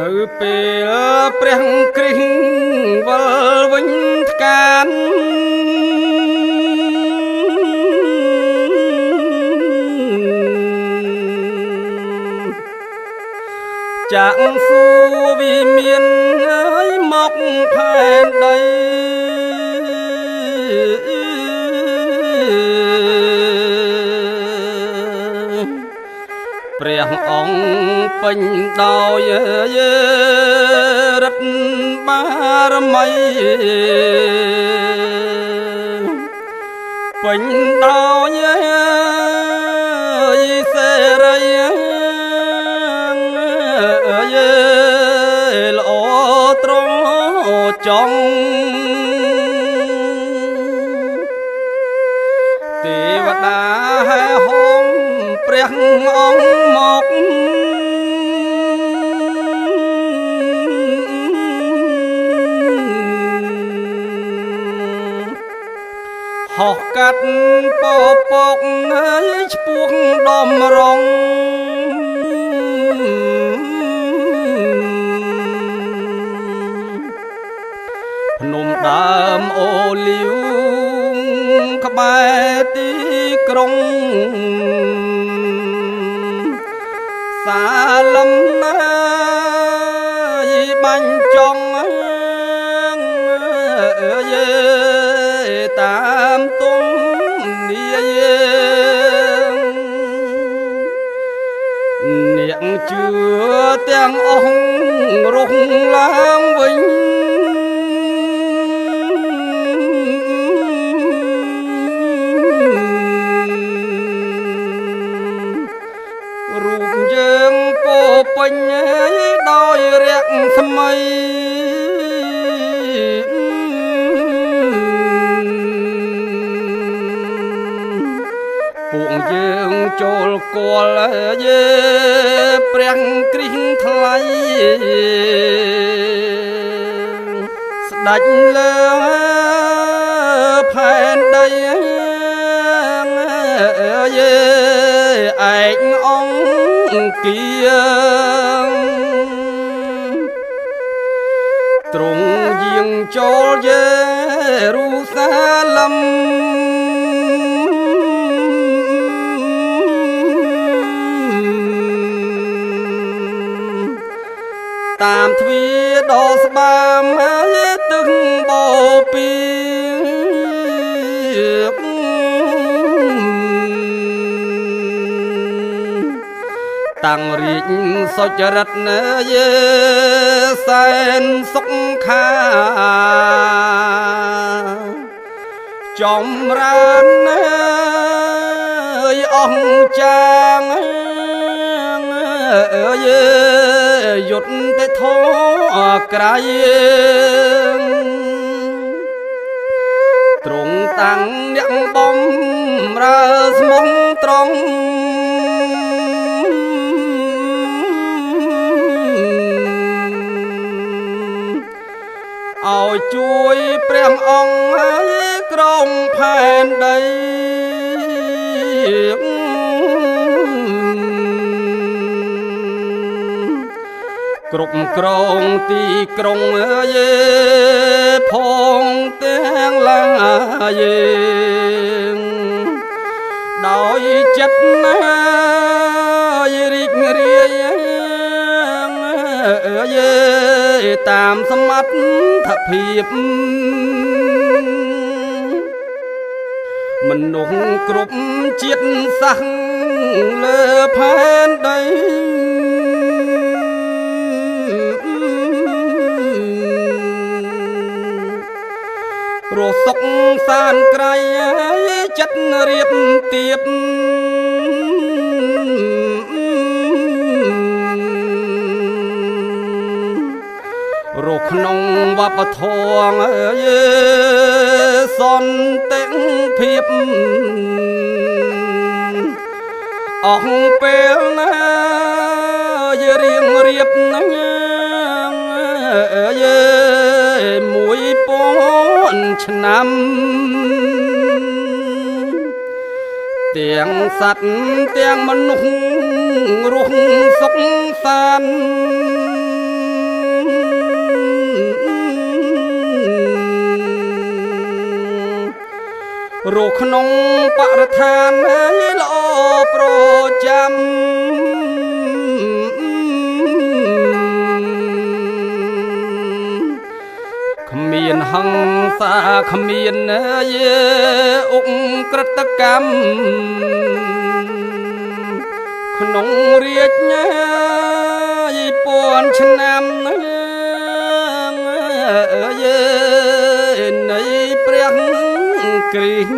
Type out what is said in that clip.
នៅពេលព្រះគ្រីស្ទវិលវិញថ្កានចាក់សួរវិមានឲ្យមកផែនដីព្រះអង្គពេញដោយរិទ្ធបារមីពេញដោយសេរីល្អត្រចង់ទេវតាហែហោមព្រះអង្គមកហោះកាត់ពពកហើយឈ្មោះដំរងភ្នំដើមអូលីវក្បែរទីក្រុងសាលឹមណាយបាញ់ចង់តាមទុំនាយនាងជឿទាំងអស់រុះឡើងវិញរូបយើងពោពេញដោយរស្មីពួកយើងចូលគាល់ព្រះគ្រីស្ទថ្លៃស្ដេចលើផែនដីឯកអង្គាទ្រង់យាងចូលយេរូសាឡឹមតាមទ្វារដ៏ស្បាមហើយទឹកបោពីតាំងរាជសុចរិតណយេសែនសុខាចម្រើនអង្គចាងយុទ្ធទេធោក្រៃទ្រង់តាំងអ្នកបំរើស្មោះត្រង់ឲ្យជួយព្រះអង្គឲ្យក្រងផែនដីគ្រប់គ្រងទីក្រុងផងទាំងឡាយដោយចិត្តណារីករាយតាមសមត្ថភាពមនុស្សគ្រប់ជាតិសាសន៍លើផែនដីរស់សុខសានក្រៃចិត្តរៀបទៀបរស់ក្នុងវប្បធម៌សន្តិភាពអស់ពេលណារៀងរៀបនឹង1000ឆ្នាំ ទាំងសត្វទាំងមនុស្សរស់សុខសាន្ត រស់ក្នុងបរិស្ថានល្អប្រចាំគ្មានហង្សាគ្មានអុកក្រិតកម្មក្នុងរាជពាន់ឆ្នាំនៃព្រះគ្រីស្ទ